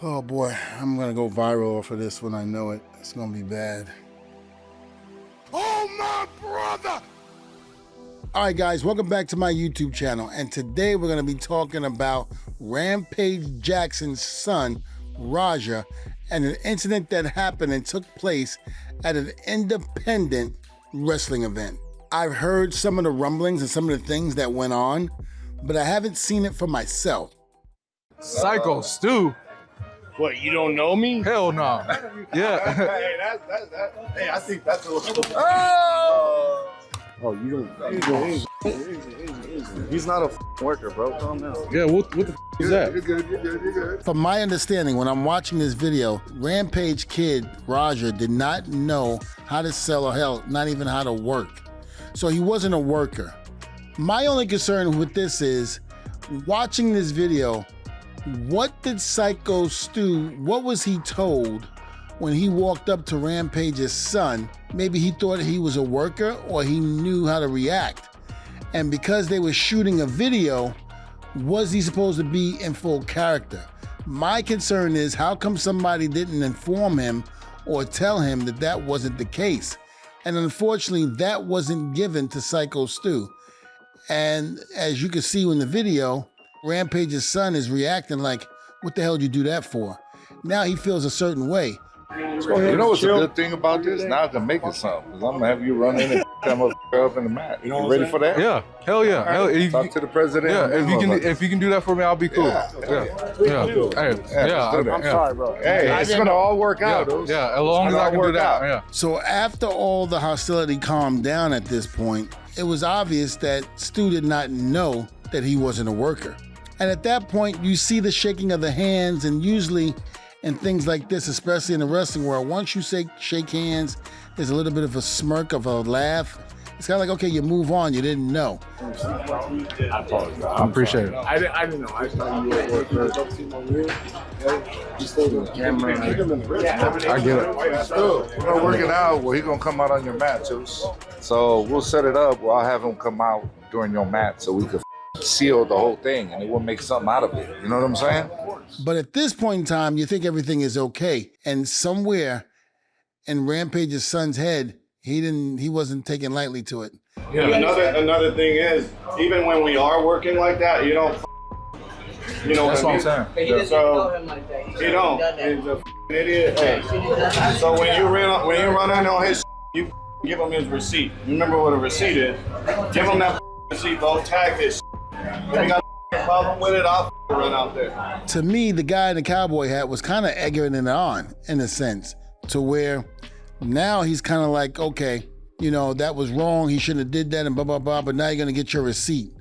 Oh boy, I'm gonna go viral for this one. I know it. It's gonna be bad. Oh my brother! All right, guys, welcome back to my YouTube channel. And today we're gonna be talking about Rampage Jackson's son, Raja, and an incident that happened and took place at an independent wrestling event. I've heard some of the rumblings and some of the things that went on, but I haven't seen it for myself. Psycho Stu. What, you don't know me? Hell no. Yeah. Hey, hey, I think that's a little... Oh, you don't. He's not a worker, bro. Calm down. Yeah, what the is that? You're good. From my understanding, when I'm watching this video, Rampage kid, Raja, did not know how to sell, or hell, not even how to work. So he wasn't a worker. My only concern with this is, watching this video, what did Psycho Stu, what was he told when he walked up to Rampage's son? Maybe he thought he was a worker or he knew how to react. And because they were shooting a video, was he supposed to be in full character? My concern is, how come somebody didn't inform him or tell him that that wasn't the case? And unfortunately, that wasn't given to Psycho Stu. And as you can see in the video, Rampage's son is reacting like, what the hell did you do that for? Now he feels a certain way. You know what's a good thing about this? Now I can make it something. Because I'm going to have you run in and come up in the mat. You ready for that? Yeah. Hell yeah. Hell, Talk to the president. Yeah. If you can do that for me, I'll be cool. Yeah. I'm sorry, bro. Hey, it's going to all work out. Yeah. As long as I can do that. Yeah. So after all the hostility calmed down at this point, it was obvious that Stu did not know that he wasn't a worker. And at that point, you see the shaking of the hands, and usually in things like this, especially in the wrestling world, once you shake hands, there's a little bit of a smirk, of a laugh. It's kind of like, okay, you move on, you didn't know. I appreciate it. I didn't know. I thought you were a worker. I get it. We're going to work it out. Well, he's going to come out on your mat, too. So we'll set it up. Well, I'll have him come out during your mat so we could seal the whole thing and we'll make something out of it. You know what I'm saying? But at this point in time, you think everything is okay. And somewhere in Rampage's son's head, he wasn't taking lightly to it. Yeah, another thing is, even when we are working like that, you don't That's what I'm saying. But he doesn't tell him like that. You don't. He's a idiot. Hey. So when you run in on his, you give him his receipt. You remember what a receipt is? Give him that receipt, don't tag his. If you got a problem with it, I'll run out there. To me, the guy in the cowboy hat was kind of egging it on, in a sense, to where now he's kind of like, okay, you know, that was wrong, he shouldn't have did that, and blah, blah, blah, but now you're going to get your receipt.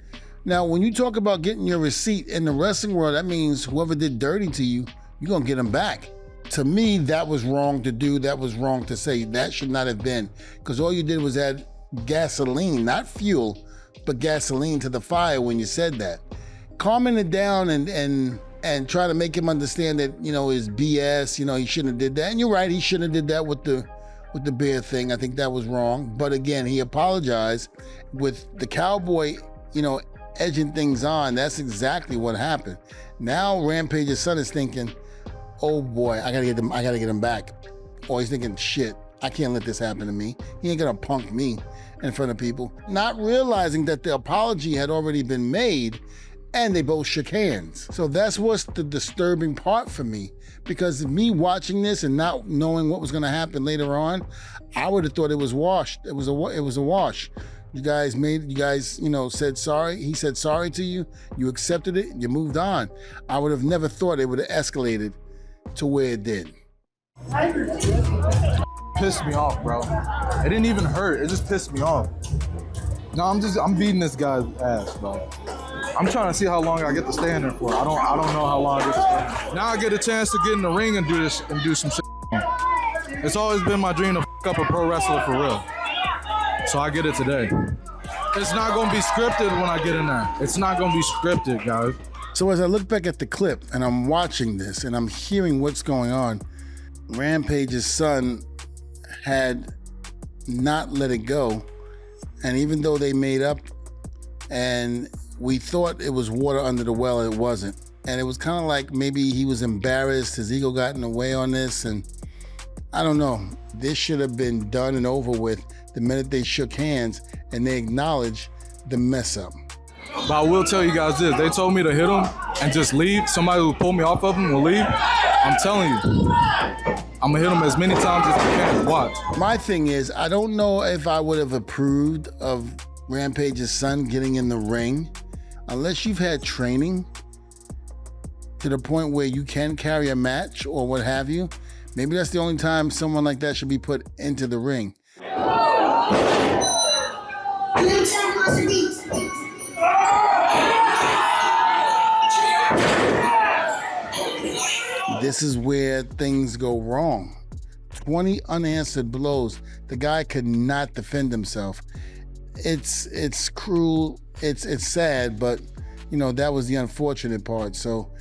Now, when you talk about getting your receipt in the wrestling world, that means whoever did dirty to you, you're going to get them back. To me, that was wrong to do, that was wrong to say. That should not have been, because all you did was add gasoline, not fuel, but gasoline to the fire when you said that. Calming it down and try to make him understand that, you know, is BS, you know, he shouldn't have did that. And you're right, he shouldn't have did that with the beer thing. I think that was wrong. But again, he apologized. With the cowboy, you know, edging things on, that's exactly what happened. Now Rampage's son is thinking, oh boy, I gotta get him back. Or he's thinking, shit, I can't let this happen to me. He ain't gonna punk me in front of people. Not realizing that the apology had already been made and they both shook hands. So that's what's the disturbing part for me, because me watching this and not knowing what was gonna happen later on, I would have thought it was washed. It was a wash. You guys, you know, said sorry. He said sorry to you. You accepted it. You moved on. I would have never thought it would have escalated to where it did. Pissed me off, bro. It didn't even hurt. It just pissed me off. No, I'm beating this guy's ass, bro. I'm trying to see how long I get to stay in there for. I don't know how long I get to stay in. Now I get a chance to get in the ring and do this and do some shit. It's always been my dream to f up a pro wrestler for real. So I get it today. It's not gonna be scripted when I get in there. It's not gonna be scripted, guys. So as I look back at the clip and I'm watching this and I'm hearing what's going on, Rampage's son had not let it go. And even though they made up and we thought it was water under the well, it wasn't. And it was kind of like maybe he was embarrassed, his ego got in the way on this, and I don't know. This should have been done and over with the minute they shook hands and they acknowledged the mess up. But I will tell you guys this, they told me to hit him and just leave. Somebody who pulled me off of him will leave. I'm telling you, I'm gonna hit him as many times as I can. Watch. My thing is, I don't know if I would have approved of Rampage's son getting in the ring unless you've had training to the point where you can carry a match or what have you. Maybe that's the only time someone like that should be put into the ring. This is where things go wrong. 20 unanswered blows. The guy could not defend himself. It's cruel. It's sad, but you know, that was the unfortunate part. So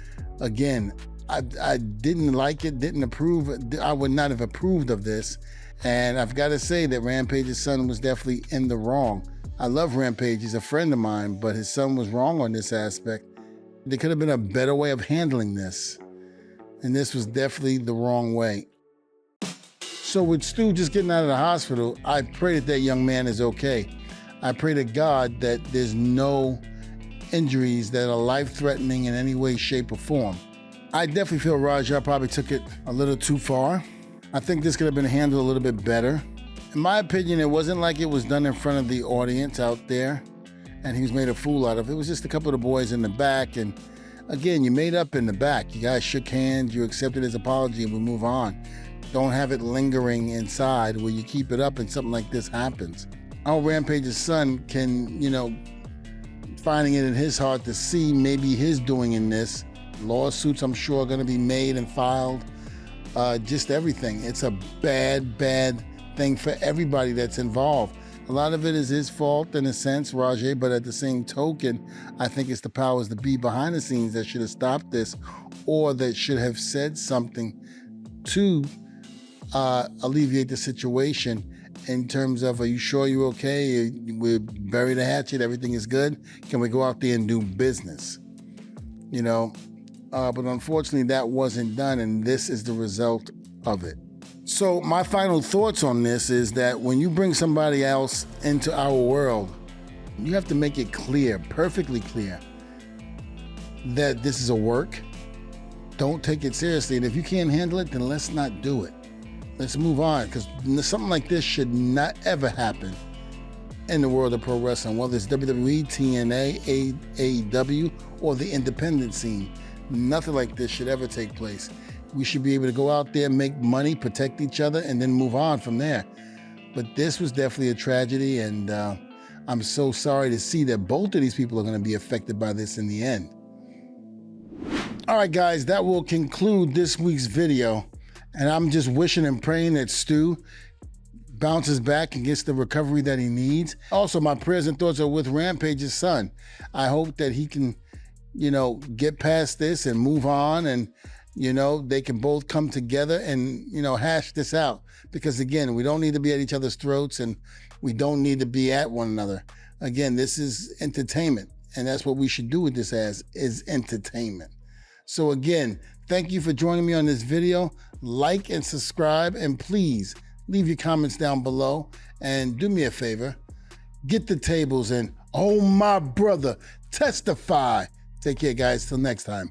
again, I didn't like it, didn't approve. I would not have approved of this. And I've got to say that Rampage's son was definitely in the wrong. I love Rampage, he's a friend of mine, but his son was wrong on this aspect. There could have been a better way of handling this. And this was definitely the wrong way. So with Stu just getting out of the hospital, I pray that that young man is okay. I pray to God that there's no injuries that are life-threatening in any way, shape, or form. I definitely feel Raja probably took it a little too far. I think this could have been handled a little bit better. In my opinion, it wasn't like it was done in front of the audience out there and he was made a fool out of. It was just a couple of the boys in the back, and again, you made up in the back. You guys shook hands, you accepted his apology, and we move on. Don't have it lingering inside where you keep it up and something like this happens. I hope Rampage's son can, you know, finding it in his heart to see maybe his doing in this. Lawsuits, I'm sure, are going to be made and filed. Just everything. It's a bad, bad thing for everybody that's involved. A lot of it is his fault in a sense, Rajay, but at the same token, I think it's the powers that be behind the scenes that should have stopped this, or that should have said something to alleviate the situation in terms of, are you sure you're okay? We bury the hatchet, everything is good. Can we go out there and do business? You know, but unfortunately that wasn't done, and this is the result of it. So my final thoughts on this is that when you bring somebody else into our world, you have to make it clear, perfectly clear, that this is a work. Don't take it seriously. And if you can't handle it, then let's not do it. Let's move on, because something like this should not ever happen in the world of pro wrestling, whether it's WWE, TNA, AEW, or the independent scene. Nothing like this should ever take place. We should be able to go out there, make money, protect each other, and then move on from there. But this was definitely a tragedy, and I'm so sorry to see that both of these people are going to be affected by this in the end. All right, guys, that will conclude this week's video. And I'm just wishing and praying that Stu bounces back and gets the recovery that he needs. Also, my prayers and thoughts are with Rampage's son. I hope that he can, you know, get past this and move on, and you know, they can both come together and, you know, hash this out. Because again, we don't need to be at each other's throats, and we don't need to be at one another. Again, this is entertainment, and that's what we should do with this as, is entertainment. So again, thank you for joining me on this video. Like and subscribe, and please leave your comments down below, and do me a favor, get the tables and, oh my brother, testify. Take care, guys, till next time.